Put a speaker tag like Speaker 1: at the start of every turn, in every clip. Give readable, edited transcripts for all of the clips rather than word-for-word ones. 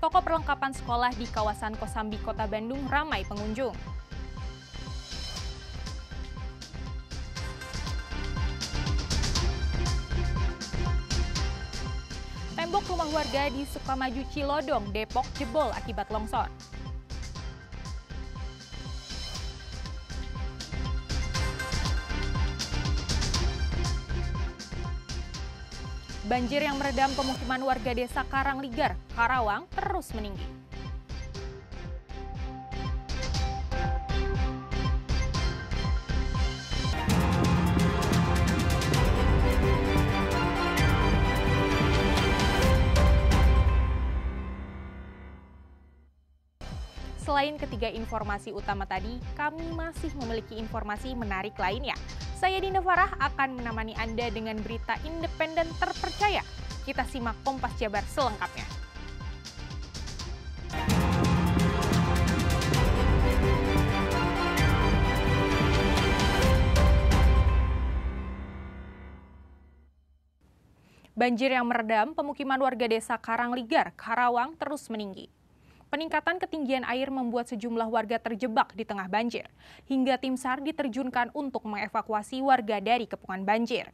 Speaker 1: Toko perlengkapan sekolah di kawasan Kosambi, Kota Bandung ramai pengunjung. Tembok rumah warga di Sukamaju Cilodong, Depok jebol akibat longsor. Banjir yang merendam pemukiman warga desa Karangligar, Karawang terus meninggi. Selain ketiga informasi utama tadi, kami masih memiliki informasi menarik lainnya. Saya Dinda Farah akan menemani Anda dengan berita independen terpercaya. Kita simak Kompas Jabar selengkapnya. Banjir yang merendam pemukiman warga desa Karangligar, Karawang terus meninggi. Peningkatan ketinggian air membuat sejumlah warga terjebak di tengah banjir, hingga tim SAR diterjunkan untuk mengevakuasi warga dari kepungan banjir.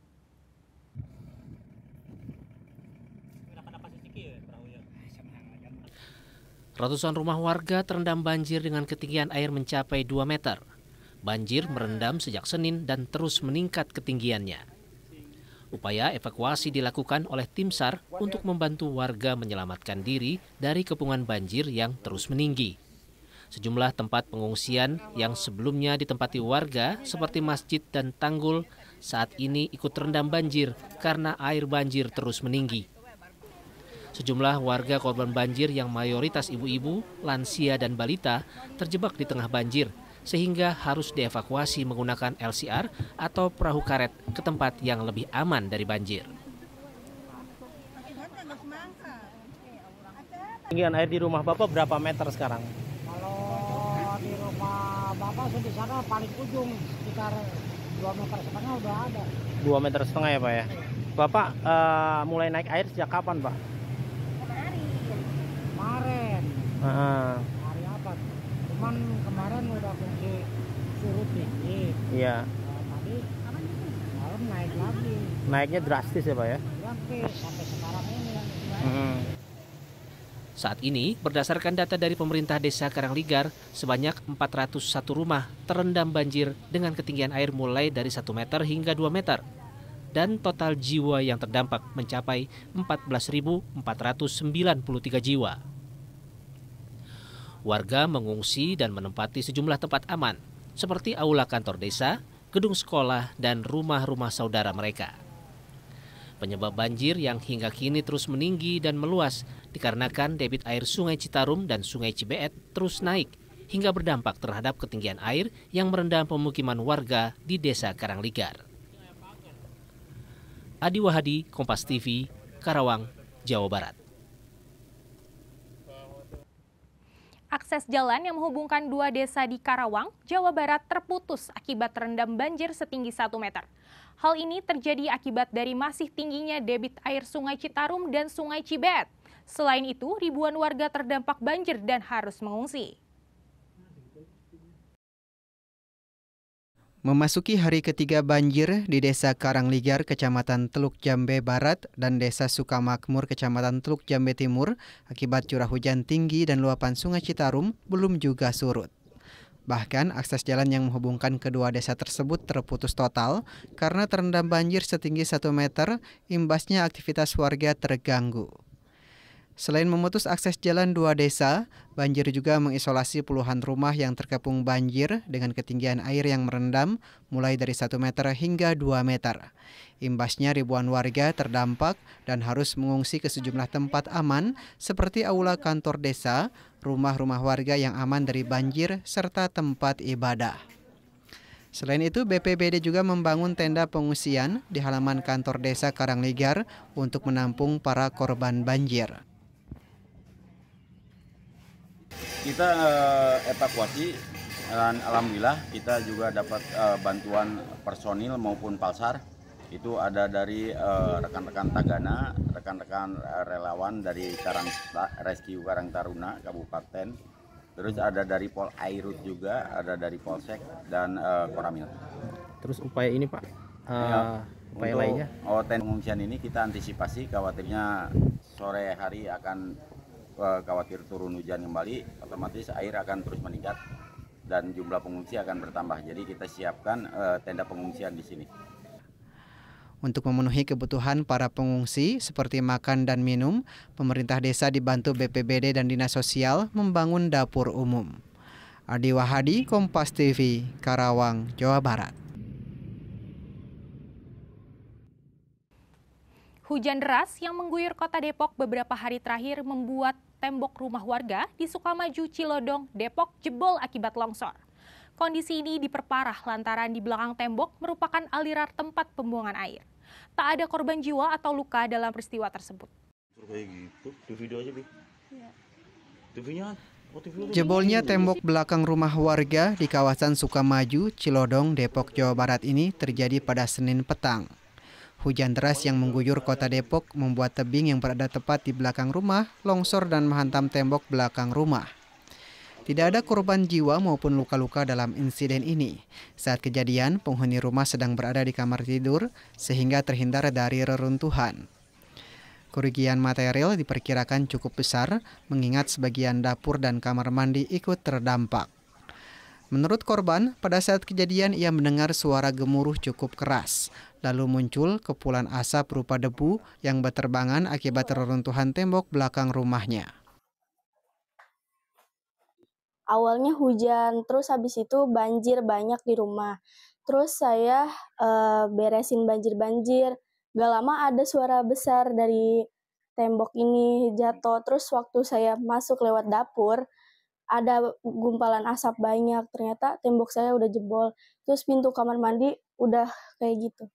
Speaker 2: Ratusan rumah warga terendam banjir dengan ketinggian air mencapai 2 meter. Banjir merendam sejak Senin dan terus meningkat ketinggiannya. Upaya evakuasi dilakukan oleh tim SAR untuk membantu warga menyelamatkan diri dari kepungan banjir yang terus meninggi. Sejumlah tempat pengungsian yang sebelumnya ditempati warga seperti masjid dan tanggul saat ini ikut terendam banjir karena air banjir terus meninggi. Sejumlah warga korban banjir yang mayoritas ibu-ibu, lansia dan balita terjebak di tengah banjir sehingga harus dievakuasi menggunakan LCR atau perahu karet ke tempat yang lebih aman dari banjir.
Speaker 3: Ketinggian air di rumah Bapak berapa meter sekarang?
Speaker 4: Kalau di rumah Bapak di sana paling ujung sekitar 2,5 meter udah ada.
Speaker 3: 2,5 meter ya Pak ya? Bapak mulai naik air sejak kapan Pak?
Speaker 4: Kemarin. Hari apa? Cuman kemarin udah fungsi surut tinggi.
Speaker 3: Iya.
Speaker 4: Tadi malam naik lagi.
Speaker 3: Naiknya drastis ya Pak ya?
Speaker 4: Sampai sekarang ini.
Speaker 2: Saat ini, berdasarkan data dari pemerintah desa Karangligar, sebanyak 401 rumah terendam banjir dengan ketinggian air mulai dari 1 meter hingga 2 meter. Dan total jiwa yang terdampak mencapai 14.493 jiwa. Warga mengungsi dan menempati sejumlah tempat aman, seperti aula kantor desa, gedung sekolah, dan rumah-rumah saudara mereka. Penyebab banjir yang hingga kini terus meninggi dan meluas dikarenakan debit air Sungai Citarum dan Sungai Cibeet terus naik hingga berdampak terhadap ketinggian air yang merendam pemukiman warga di desa Karangligar. Adi Wahadi, Kompas TV, Karawang, Jawa Barat.
Speaker 1: Akses jalan yang menghubungkan dua desa di Karawang, Jawa Barat terputus akibat terendam banjir setinggi 1 meter. Hal ini terjadi akibat dari masih tingginya debit air Sungai Citarum dan Sungai Cibeet. Selain itu, ribuan warga terdampak banjir dan harus mengungsi.
Speaker 5: Memasuki hari ketiga banjir di Desa Karangligar, Kecamatan Teluk Jambe Barat dan Desa Sukamakmur, Kecamatan Teluk Jambe Timur, akibat curah hujan tinggi dan luapan Sungai Citarum belum juga surut. Bahkan akses jalan yang menghubungkan kedua desa tersebut terputus total karena terendam banjir setinggi 1 meter, imbasnya aktivitas warga terganggu. Selain memutus akses jalan dua desa, banjir juga mengisolasi puluhan rumah yang terkepung banjir dengan ketinggian air yang merendam mulai dari 1 meter hingga 2 meter. Imbasnya ribuan warga terdampak dan harus mengungsi ke sejumlah tempat aman seperti aula kantor desa, rumah-rumah warga yang aman dari banjir, serta tempat ibadah. Selain itu, BPBD juga membangun tenda pengungsian di halaman kantor desa Karangligar untuk menampung para korban banjir.
Speaker 6: Kita evakuasi dan alhamdulillah kita juga dapat bantuan personil maupun palsar Itu ada dari rekan-rekan Tagana, rekan-rekan relawan dari Rescue Karang Taruna Kabupaten. Terus ada dari Pol Airut juga, ada dari Polsek dan Koramil.
Speaker 3: Terus upaya ini Pak, upaya
Speaker 6: untuk
Speaker 3: lainnya?
Speaker 6: tenda pengungsian ini kita antisipasi khawatirnya sore hari akan khawatir turun hujan kembali, otomatis air akan terus meningkat dan jumlah pengungsi akan bertambah. Jadi kita siapkan tenda pengungsian di sini.
Speaker 5: Untuk memenuhi kebutuhan para pengungsi seperti makan dan minum, pemerintah desa dibantu BPBD dan Dinas Sosial membangun dapur umum. Adi Wahadi, Kompas TV, Karawang, Jawa Barat.
Speaker 1: Hujan deras yang mengguyur kota Depok beberapa hari terakhir membuat tembok rumah warga di Sukamaju, Cilodong, Depok jebol akibat longsor. Kondisi ini diperparah lantaran di belakang tembok merupakan aliran tempat pembuangan air. Tak ada korban jiwa atau luka dalam peristiwa tersebut.
Speaker 5: Jebolnya tembok belakang rumah warga di kawasan Sukamaju, Cilodong, Depok, Jawa Barat ini terjadi pada Senin petang. Hujan deras yang mengguyur kota Depok membuat tebing yang berada tepat di belakang rumah longsor dan menghantam tembok belakang rumah. Tidak ada korban jiwa maupun luka-luka dalam insiden ini. Saat kejadian, penghuni rumah sedang berada di kamar tidur sehingga terhindar dari reruntuhan. Kerugian material diperkirakan cukup besar mengingat sebagian dapur dan kamar mandi ikut terdampak. Menurut korban, pada saat kejadian ia mendengar suara gemuruh cukup keras. Lalu muncul kepulan asap berupa debu yang berterbangan akibat reruntuhan tembok belakang rumahnya.
Speaker 7: Awalnya hujan, terus habis itu banjir banyak di rumah. Terus saya beresin banjir-banjir. Gak lama ada suara besar dari tembok ini jatuh. Terus waktu saya masuk lewat dapur, ada gumpalan asap banyak. Ternyata tembok saya udah jebol. Terus pintu kamar mandi udah kayak gitu.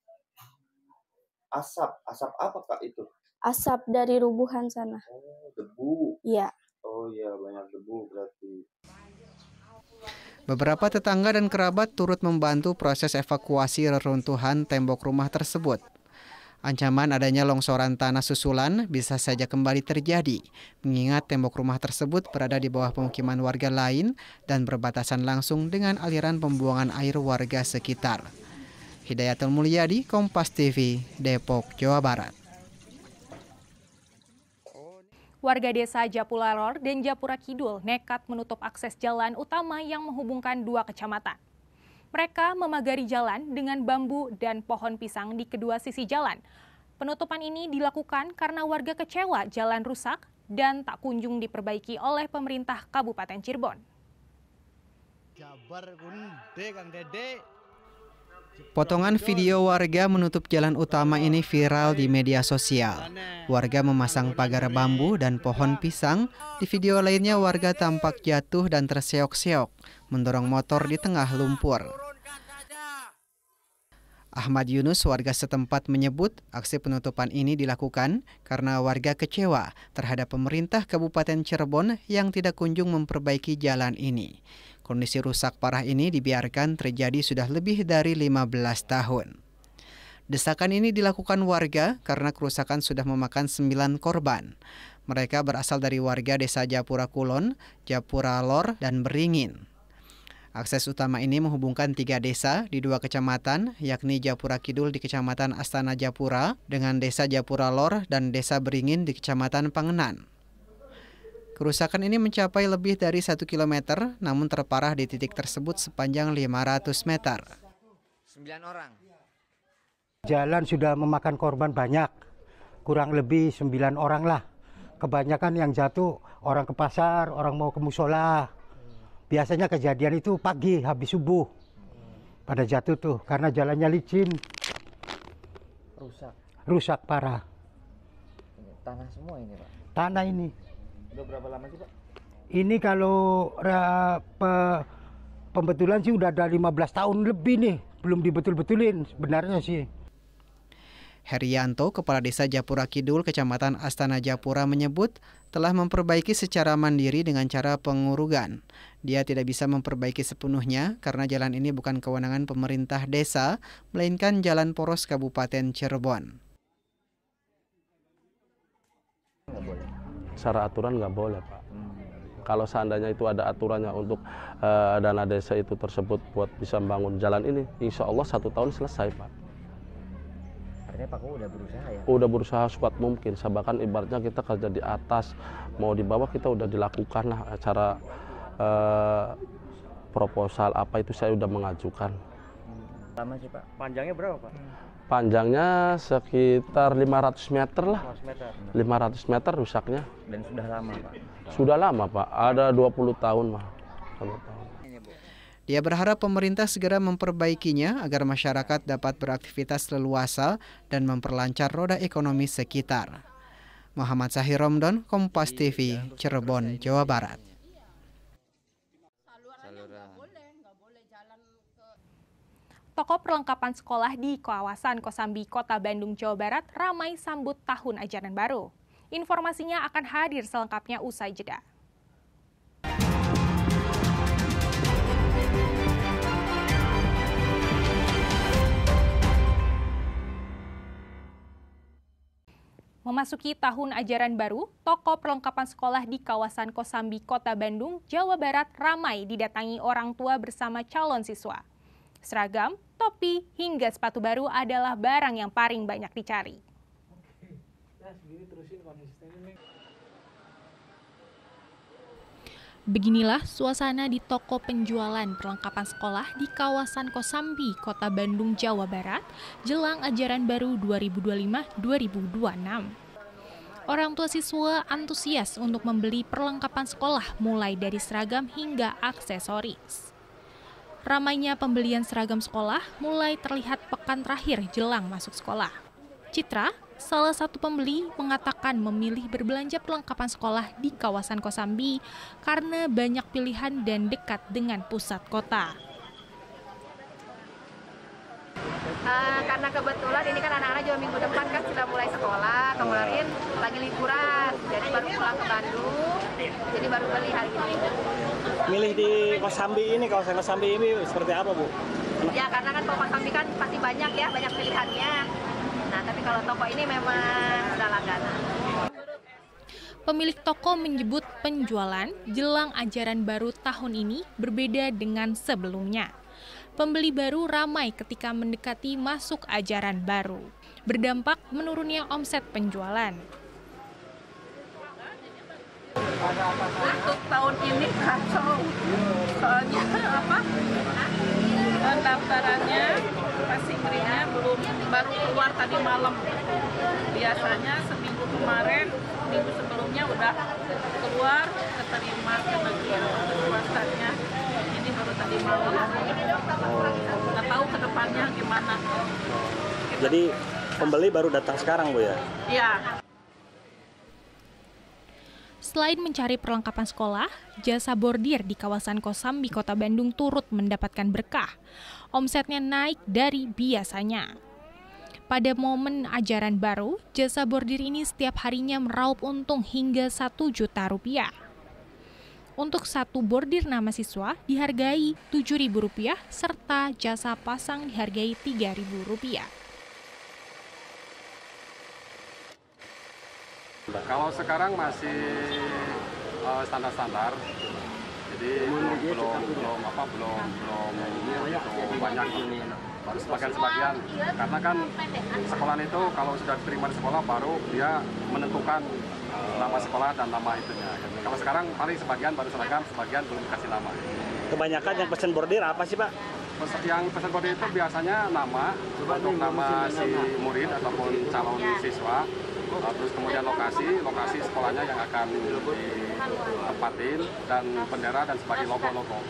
Speaker 8: Asap apa Kak itu?
Speaker 7: Asap dari rubuhan sana.
Speaker 8: Oh, debu.
Speaker 7: Iya.
Speaker 8: Oh iya, banyak debu berarti.
Speaker 5: Beberapa tetangga dan kerabat turut membantu proses evakuasi reruntuhan tembok rumah tersebut. Ancaman adanya longsoran tanah susulan bisa saja kembali terjadi, mengingat tembok rumah tersebut berada di bawah pemukiman warga lain dan berbatasan langsung dengan aliran pembuangan air warga sekitar. Hidayatul Mulyadi, Kompas TV, Depok, Jawa Barat.
Speaker 1: Warga desa Japura Lor dan Japura Kidul nekat menutup akses jalan utama yang menghubungkan dua kecamatan. Mereka memagari jalan dengan bambu dan pohon pisang di kedua sisi jalan. Penutupan ini dilakukan karena warga kecewa jalan rusak dan tak kunjung diperbaiki oleh pemerintah Kabupaten Cirebon.
Speaker 5: Potongan video warga menutup jalan utama ini viral di media sosial. Warga memasang pagar bambu dan pohon pisang. Di video lainnya warga tampak jatuh dan terseok-seok, mendorong motor di tengah lumpur. Ahmad Yunus, warga setempat, menyebut aksi penutupan ini dilakukan karena warga kecewa terhadap pemerintah Kabupaten Cirebon yang tidak kunjung memperbaiki jalan ini. Kondisi rusak parah ini dibiarkan terjadi sudah lebih dari 15 tahun. Desakan ini dilakukan warga karena kerusakan sudah memakan 9 korban. Mereka berasal dari warga desa Japura Kulon, Japura Lor, dan Beringin. Akses utama ini menghubungkan 3 desa di 2 kecamatan, yakni Japura Kidul di Kecamatan Astana Japura dengan desa Japura Lor dan desa Beringin di Kecamatan Pangenan. Kerusakan ini mencapai lebih dari 1 kilometer, namun terparah di titik tersebut sepanjang 500 meter.
Speaker 9: 9 orang.
Speaker 4: Jalan sudah memakan korban banyak, kurang lebih 9 orang lah. Kebanyakan yang jatuh orang ke pasar, orang mau ke musola. Biasanya kejadian itu pagi habis subuh. Pada jatuh tuh karena jalannya licin. Rusak parah.
Speaker 9: Tanah semua ini Pak?
Speaker 4: Tanah ini.
Speaker 9: Udah berapa lama sih Pak?
Speaker 4: Ini kalau pembetulan sih udah ada 15 tahun lebih nih. Belum dibetul-betulin sebenarnya sih.
Speaker 5: Herianto, Kepala Desa Japura Kidul, Kecamatan Astana Japura menyebut telah memperbaiki secara mandiri dengan cara pengurugan. Dia tidak bisa memperbaiki sepenuhnya karena jalan ini bukan kewenangan pemerintah desa, melainkan jalan poros Kabupaten Cirebon.
Speaker 10: Secara aturan nggak boleh, Pak. Kalau seandainya itu ada aturannya untuk dana desa itu tersebut buat bisa membangun jalan ini, insya Allah 1 tahun selesai, Pak.
Speaker 9: Artinya Pak udah berusaha ya?
Speaker 10: Udah berusaha sekuat mungkin. Bahkan ibaratnya kita kerja di atas, mau di bawah kita udah dilakukan lah acara proposal apa itu saya udah mengajukan.
Speaker 9: Lama sih Pak?
Speaker 3: Panjangnya berapa, Pak?
Speaker 10: Panjangnya sekitar 500 meter lah.
Speaker 3: 500 meter.
Speaker 10: 500 meter rusaknya.
Speaker 9: Dan sudah lama Pak?
Speaker 10: Sudah lama, Pak. Ada 20 tahun, Pak.
Speaker 5: Dia berharap pemerintah segera memperbaikinya agar masyarakat dapat beraktivitas leluasa dan memperlancar roda ekonomi sekitar. Muhammad Sahir Romdon, Kompas TV, Cirebon, Jawa Barat.
Speaker 1: Toko perlengkapan sekolah di kawasan Kosambi, Kota Bandung, Jawa Barat ramai sambut tahun ajaran baru. Informasinya akan hadir selengkapnya usai jeda. Memasuki tahun ajaran baru, toko perlengkapan sekolah di kawasan Kosambi, Kota Bandung, Jawa Barat ramai didatangi orang tua bersama calon siswa. Seragam, topi, hingga sepatu baru adalah barang yang paling banyak dicari. Beginilah suasana di toko penjualan perlengkapan sekolah di kawasan Kosambi, Kota Bandung, Jawa Barat, jelang ajaran baru 2025-2026. Orang tua siswa antusias untuk membeli perlengkapan sekolah mulai dari seragam hingga aksesoris. Ramainya pembelian seragam sekolah mulai terlihat pekan terakhir jelang masuk sekolah. Citra, salah satu pembeli, mengatakan memilih berbelanja perlengkapan sekolah di kawasan Kosambi karena banyak pilihan dan dekat dengan pusat kota.
Speaker 11: Karena kebetulan ini kan anak-anak juga minggu depan kan sudah mulai sekolah, kemarin lagi liburan, jadi baru pulang ke Bandung, jadi baru beli hari ini.
Speaker 3: Milih di Kosambi ini, kawasan Kosambi ini seperti apa, Bu?
Speaker 11: Ya karena kan toko Kosambi kan pasti banyak ya, banyak pilihannya. Nah tapi kalau toko ini memang sudah langganan.
Speaker 1: Pemilik toko menyebut penjualan jelang ajaran baru tahun ini berbeda dengan sebelumnya. Pembeli baru ramai ketika mendekati masuk ajaran baru. Berdampak menurunnya omset penjualan.
Speaker 11: Untuk tahun ini kacau, soalnya pendaftarannya passing-nya baru keluar tadi malam. Biasanya seminggu kemarin, minggu sebelumnya udah keluar, keterima ke bagian swastanya. Ini baru tadi malam. Nggak tahu ke depannya gimana.
Speaker 3: Jadi pembeli baru datang sekarang, Bu ya?
Speaker 11: Iya.
Speaker 1: Selain mencari perlengkapan sekolah, jasa bordir di kawasan Kosambi, Kota Bandung turut mendapatkan berkah. Omsetnya naik dari biasanya. Pada momen ajaran baru, jasa bordir ini setiap harinya meraup untung hingga Rp1 juta. Untuk satu bordir nama siswa dihargai Rp7.000 serta jasa pasang dihargai Rp3.000.
Speaker 12: Kalau sekarang masih standar-standar, jadi belum banyak, baru sebagian. Karena kan sekolah itu kalau sudah diterima di sekolah baru dia menentukan nama sekolah dan nama itunya. Kalau sekarang paling sebagian baru seragam, sebagian belum dikasih nama.
Speaker 3: Kebanyakan yang pesan bordir apa sih, Pak?
Speaker 12: Yang pesan bordir itu biasanya nama, untuk nama si murid ataupun calon siswa. Terus kemudian lokasi sekolahnya yang akan ditempatin, dan bendera dan sebagai logo-logo.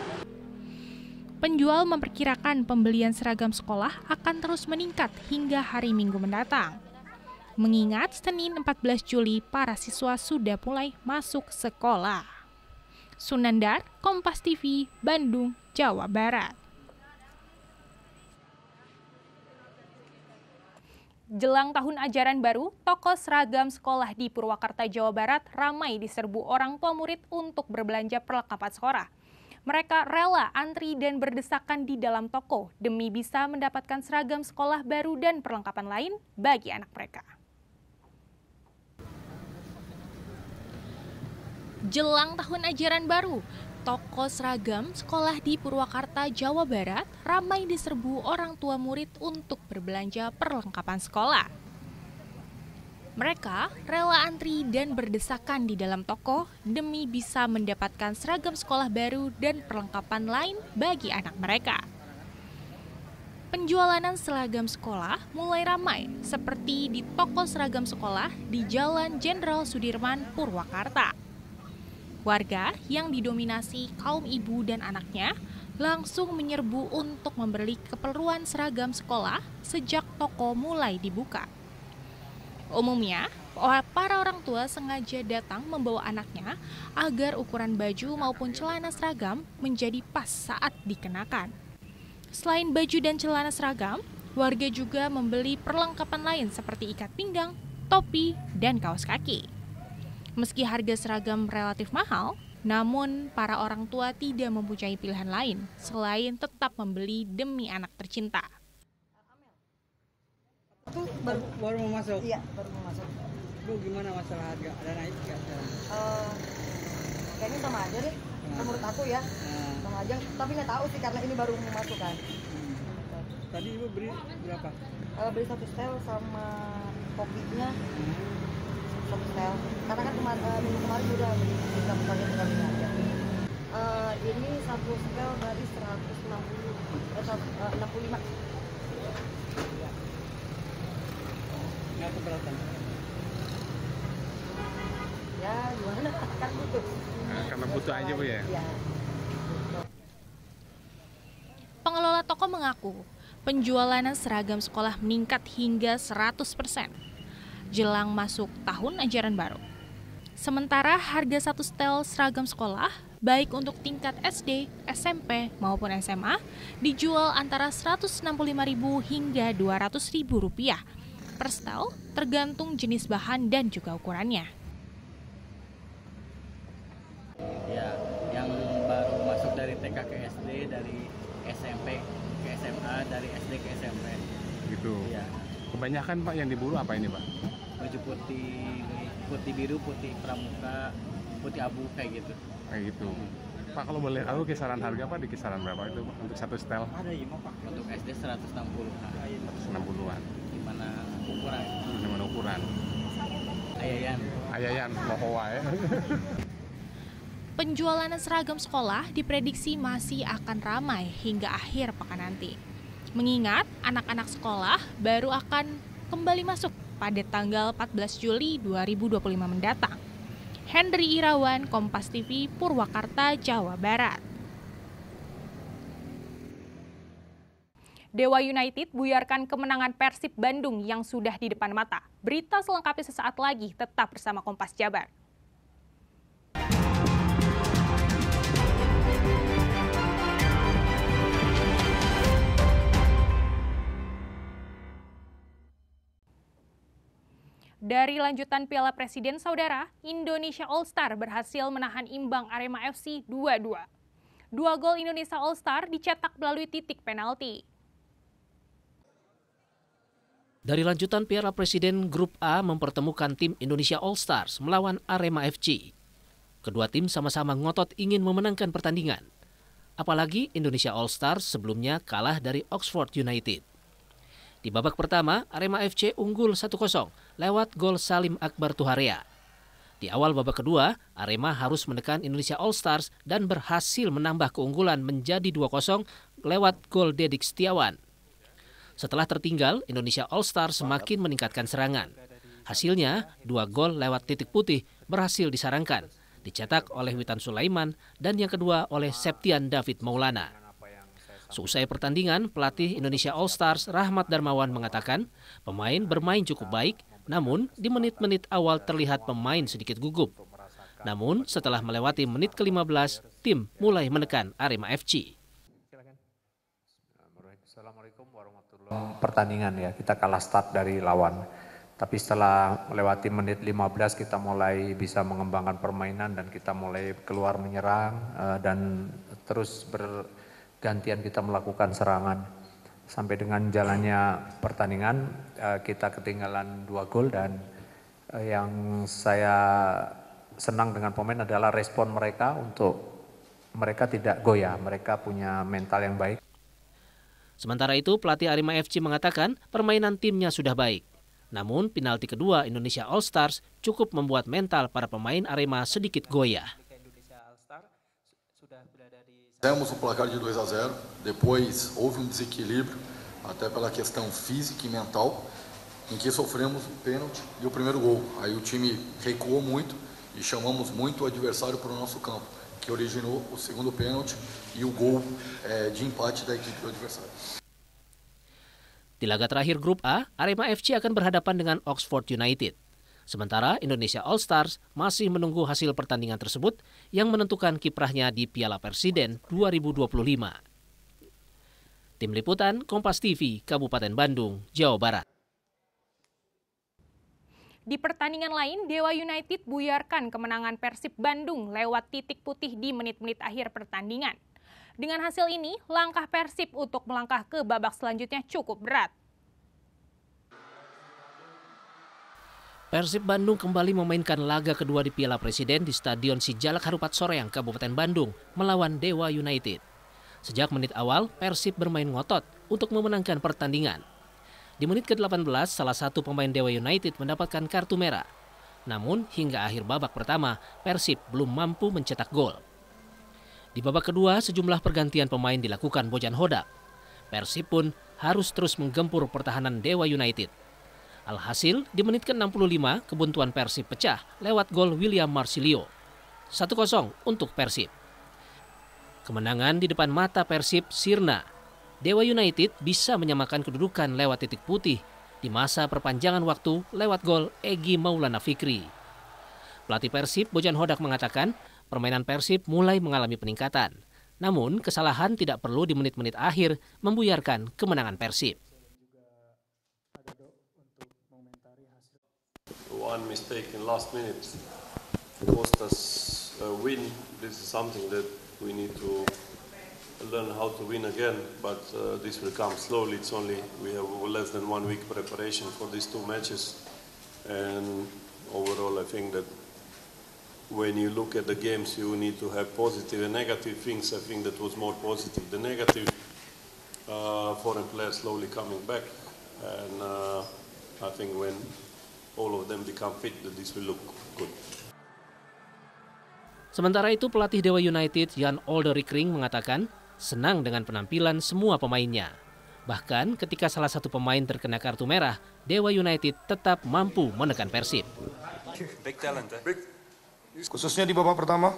Speaker 1: Penjual memperkirakan pembelian seragam sekolah akan terus meningkat hingga hari Minggu mendatang. Mengingat Senin 14 Juli para siswa sudah mulai masuk sekolah. Sunandar, Kompas TV, Bandung, Jawa Barat. Jelang tahun ajaran baru, toko seragam sekolah di Purwakarta, Jawa Barat ramai diserbu orang tua murid untuk berbelanja perlengkapan sekolah. Mereka rela antri dan berdesakan di dalam toko demi bisa mendapatkan seragam sekolah baru dan perlengkapan lain bagi anak mereka. Jelang tahun ajaran baru, toko seragam sekolah di Purwakarta, Jawa Barat ramai diserbu orang tua murid untuk berbelanja perlengkapan sekolah. Mereka rela antri dan berdesakan di dalam toko demi bisa mendapatkan seragam sekolah baru dan perlengkapan lain bagi anak mereka. Penjualan seragam sekolah mulai ramai seperti di toko seragam sekolah di Jalan Jenderal Sudirman, Purwakarta. Warga yang didominasi kaum ibu dan anaknya langsung menyerbu untuk membeli keperluan seragam sekolah sejak toko mulai dibuka. Umumnya, para orang tua sengaja datang membawa anaknya agar ukuran baju maupun celana seragam menjadi pas saat dikenakan. Selain baju dan celana seragam, warga juga membeli perlengkapan lain seperti ikat pinggang, topi, dan kaos kaki. Meski harga seragam relatif mahal, namun para orang tua tidak mempunyai pilihan lain selain tetap membeli demi anak tercinta.
Speaker 13: Itu baru mau masuk? Iya, baru mau masuk. Bu, gimana masalah harga? Ada naik nggak sekarang?
Speaker 14: Kayaknya sama aja deh, menurut aku ya. Sama aja, tapi nggak tahu sih karena ini baru mau masuk kan.
Speaker 13: Tadi Ibu beli berapa?
Speaker 14: Beli 1 setel sama kopinya. 1 setel. Karena kan minggu kemarin udah beli 3 kali aja. Ini 1 setel dari 65.
Speaker 13: Nggak keberatan?
Speaker 14: Ya gimana, kan butuh.
Speaker 15: Karena butuh aja Bu ya?
Speaker 14: Iya.
Speaker 1: Pengelola toko mengaku penjualan seragam sekolah meningkat hingga 100% jelang masuk tahun ajaran baru. Sementara harga 1 setel seragam sekolah, baik untuk tingkat SD, SMP, maupun SMA, dijual antara Rp165.000 hingga Rp200.000 per setel, tergantung jenis bahan dan juga ukurannya.
Speaker 16: Ya, yang baru masuk dari TK ke SD, dari SMP ke SMA, dari SD ke SMP.
Speaker 15: Gitu.
Speaker 16: Ya.
Speaker 15: Kebanyakan Pak yang diburu apa ini Pak?
Speaker 16: Baju putih biru, putih pramuka, putih abu kayak gitu.
Speaker 15: Kayak gitu. Pak, kalau boleh tahu kisaran harga Pak di kisaran berapa itu Pak untuk 1 setel?
Speaker 16: Ada ya Pak. Untuk SD 160-an.
Speaker 15: 160-an.
Speaker 16: Gimana ukuran?
Speaker 15: Gimana ukuran? Ayayan, mohowa ya.
Speaker 1: Penjualan seragam sekolah diprediksi masih akan ramai hingga akhir pekan nanti. Mengingat anak-anak sekolah baru akan kembali masuk pada tanggal 14 Juli 2025 mendatang. Henry Irawan, Kompas TV, Purwakarta, Jawa Barat. Dewa United buyarkan kemenangan Persib Bandung yang sudah di depan mata. Berita selengkapnya sesaat lagi, tetap bersama Kompas Jabar. Dari lanjutan Piala Presiden, Saudara, Indonesia All-Star berhasil menahan imbang Arema FC 2-2. 2 gol Indonesia All-Star dicetak melalui titik penalti.
Speaker 2: Dari lanjutan Piala Presiden, Grup A mempertemukan tim Indonesia All-Stars melawan Arema FC. Kedua tim sama-sama ngotot ingin memenangkan pertandingan. Apalagi Indonesia All-Stars sebelumnya kalah dari Oxford United. Di babak pertama, Arema FC unggul 1-0 lewat gol Salim Akbar Tuharea. Di awal babak kedua, Arema harus menekan Indonesia All-Stars dan berhasil menambah keunggulan menjadi 2-0 lewat gol Dedik Setiawan. Setelah tertinggal, Indonesia All-Stars semakin meningkatkan serangan. Hasilnya, 2 gol lewat titik putih berhasil disarangkan, dicetak oleh Witan Sulaiman dan yang kedua oleh Septian David Maulana. Seusai pertandingan, pelatih Indonesia All-Stars Rahmat Darmawan mengatakan pemain bermain cukup baik, namun di menit-menit awal terlihat pemain sedikit gugup. Namun setelah melewati menit ke-15, tim mulai menekan Arema FC.
Speaker 17: Assalamualaikum warahmatullahi Pertandingan ya, kita kalah start dari lawan. Tapi setelah melewati menit 15 kita mulai bisa mengembangkan permainan dan kita mulai keluar menyerang dan terus bergantian kita melakukan serangan. Sampai dengan jalannya pertandingan kita ketinggalan 2 gol dan yang saya senang dengan pemain adalah respon mereka untuk mereka tidak goyah, mereka punya mental yang baik.
Speaker 2: Sementara itu pelatih Arema FC mengatakan permainan timnya sudah baik. Namun penalti kedua Indonesia All Stars cukup membuat mental para pemain Arema sedikit goyah.
Speaker 18: Temos o placar de 2-0, depois houve desequilíbrio, até pela questão física e mental, em que sofremos um pênalti e o primeiro gol. Aí o time recuou muito e chamamos muito o adversário para o nosso campo, que originou o segundo pênalti e o gol de empate da equipe do adversário.
Speaker 2: Di laga terakhir Grup A, Arema FC akan berhadapan dengan Oxford United. Sementara Indonesia All Stars masih menunggu hasil pertandingan tersebut yang menentukan kiprahnya di Piala Presiden 2025. Tim Liputan, Kompas TV, Kabupaten Bandung, Jawa Barat.
Speaker 1: Di pertandingan lain, Dewa United buyarkan kemenangan Persib Bandung lewat titik putih di menit-menit akhir pertandingan. Dengan hasil ini, langkah Persib untuk melangkah ke babak selanjutnya cukup berat.
Speaker 2: Persib Bandung kembali memainkan laga kedua di Piala Presiden di Stadion Sijalak Harupat Soreang, Kabupaten Bandung, melawan Dewa United. Sejak menit awal, Persib bermain ngotot untuk memenangkan pertandingan. Di menit ke-18, salah satu pemain Dewa United mendapatkan kartu merah. Namun, hingga akhir babak pertama, Persib belum mampu mencetak gol. Di babak kedua, sejumlah pergantian pemain dilakukan Bojan Hodak. Persib pun harus terus menggempur pertahanan Dewa United. Alhasil, di menit ke-65, kebuntuan Persib pecah lewat gol William Marsilio. 1-0 untuk Persib. Kemenangan di depan mata Persib sirna. Dewa United bisa menyamakan kedudukan lewat titik putih di masa perpanjangan waktu lewat gol Egy Maulana Fikri. Pelatih Persib Bojan Hodak mengatakan permainan Persib mulai mengalami peningkatan. Namun kesalahan tidak perlu di menit-menit akhir membuyarkan kemenangan Persib.
Speaker 19: One mistake in last minute cost us a win. This is something that we need to learn how to win again, but this will come slowly. It's only we have less than 1 week preparation for these 2 matches, and overall I think that when you look at the games you need to have positive and negative things. I think that was more positive. The negative, foreign players slowly coming back, and I think when all of them become fit, that this will look good.
Speaker 2: Sementara itu pelatih Dewa United Jan Olderikring mengatakan senang dengan penampilan semua pemainnya. Bahkan ketika salah satu pemain terkena kartu merah, Dewa United tetap mampu menekan Persib.
Speaker 20: Big talent,
Speaker 21: Khususnya di babak pertama.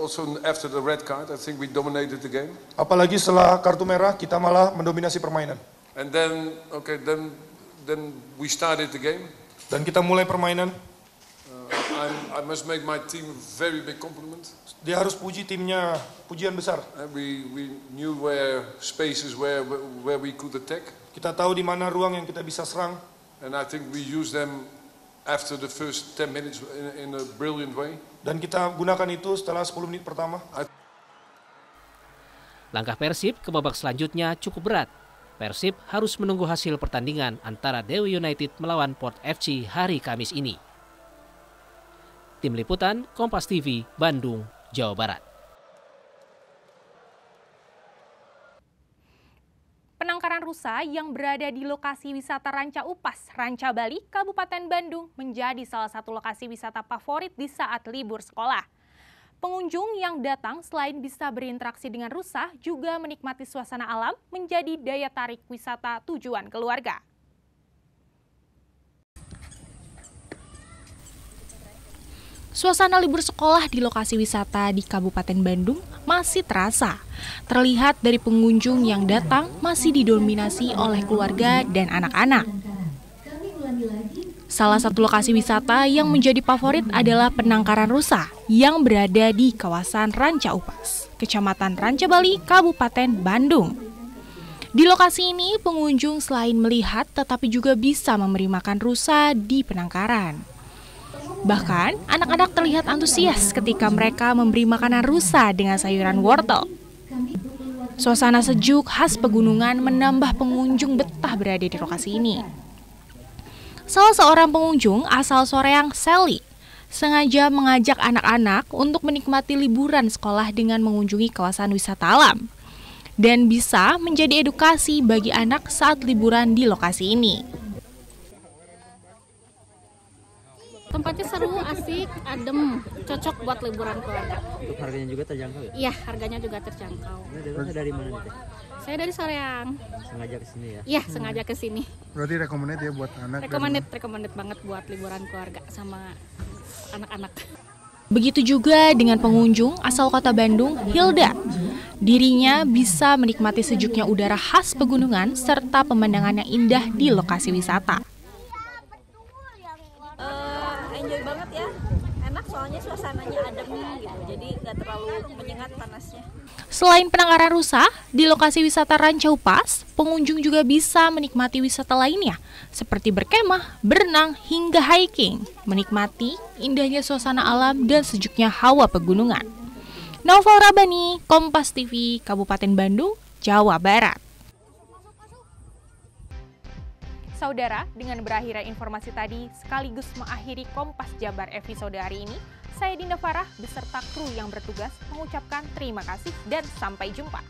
Speaker 20: Also after the red card, I think we dominated the game.
Speaker 21: Apalagi setelah kartu merah, kita malah mendominasi permainan.
Speaker 20: And then, then we started the game.
Speaker 21: Dan kita mulai permainan.
Speaker 20: I must make my team very big compliment.
Speaker 21: Dia harus puji timnya, pujian besar.
Speaker 20: We knew where spaces where we could attack.
Speaker 21: Kita tahu di mana ruang yang kita bisa serang.
Speaker 20: And I think we used them after the first 10 minutes in a brilliant way.
Speaker 21: Dan kita gunakan itu setelah 10 menit pertama.
Speaker 2: Langkah Persib ke babak selanjutnya cukup berat. Persib harus menunggu hasil pertandingan antara Dewa United melawan Port FC hari Kamis ini. Tim Liputan, Kompas TV, Bandung, Jawa Barat.
Speaker 1: Penangkaran rusa yang berada di lokasi wisata Ranca Upas, Ranca Bali, Kabupaten Bandung menjadi salah satu lokasi wisata favorit di saat libur sekolah. Pengunjung yang datang selain bisa berinteraksi dengan rusa, juga menikmati suasana alam menjadi daya tarik wisata tujuan keluarga. Suasana libur sekolah di lokasi wisata di Kabupaten Bandung masih terasa. Terlihat dari pengunjung yang datang masih didominasi oleh keluarga dan anak-anak. Salah satu lokasi wisata yang menjadi favorit adalah penangkaran rusa yang berada di kawasan Ranca Upas, Kecamatan Ranca Bali, Kabupaten Bandung. Di lokasi ini, pengunjung selain melihat tetapi juga bisa memberi makan rusa di penangkaran. Bahkan, anak-anak terlihat antusias ketika mereka memberi makanan rusa dengan sayuran wortel. Suasana sejuk khas pegunungan menambah pengunjung betah berada di lokasi ini. Salah seorang pengunjung asal Soreang, Sally, sengaja mengajak anak-anak untuk menikmati liburan sekolah dengan mengunjungi kawasan wisata alam. Dan bisa menjadi edukasi bagi anak saat liburan di lokasi ini.
Speaker 6: Tempatnya seru, asik, adem, cocok buat liburan keluarga.
Speaker 9: Untuk harganya juga terjangkau ya?
Speaker 6: Iya, harganya juga terjangkau.
Speaker 9: Ini dari mana nih?
Speaker 6: Saya dari Soreang.
Speaker 9: Sengaja ke sini ya?
Speaker 6: Iya, sengaja ke sini.
Speaker 21: Berarti recommended ya buat anak?
Speaker 6: Recommended banget buat liburan keluarga sama anak-anak.
Speaker 1: Begitu juga dengan pengunjung asal kota Bandung, Hilda. Dirinya bisa menikmati sejuknya udara khas pegunungan serta pemandangan yang indah di lokasi wisata.
Speaker 22: Enjoy banget ya, enak soalnya suasananya adem gitu, jadi nggak terlalu menyengat panasnya.
Speaker 1: Selain penangkaran rusa, di lokasi wisata Rancau Pas, pengunjung juga bisa menikmati wisata lainnya, seperti berkemah, berenang, hingga hiking, menikmati indahnya suasana alam dan sejuknya hawa pegunungan. Naufal Rabani, Kompas TV, Kabupaten Bandung, Jawa Barat. Saudara, dengan berakhirnya informasi tadi, sekaligus mengakhiri Kompas Jabar episode hari ini, saya Dinda Farah beserta kru yang bertugas mengucapkan terima kasih dan sampai jumpa.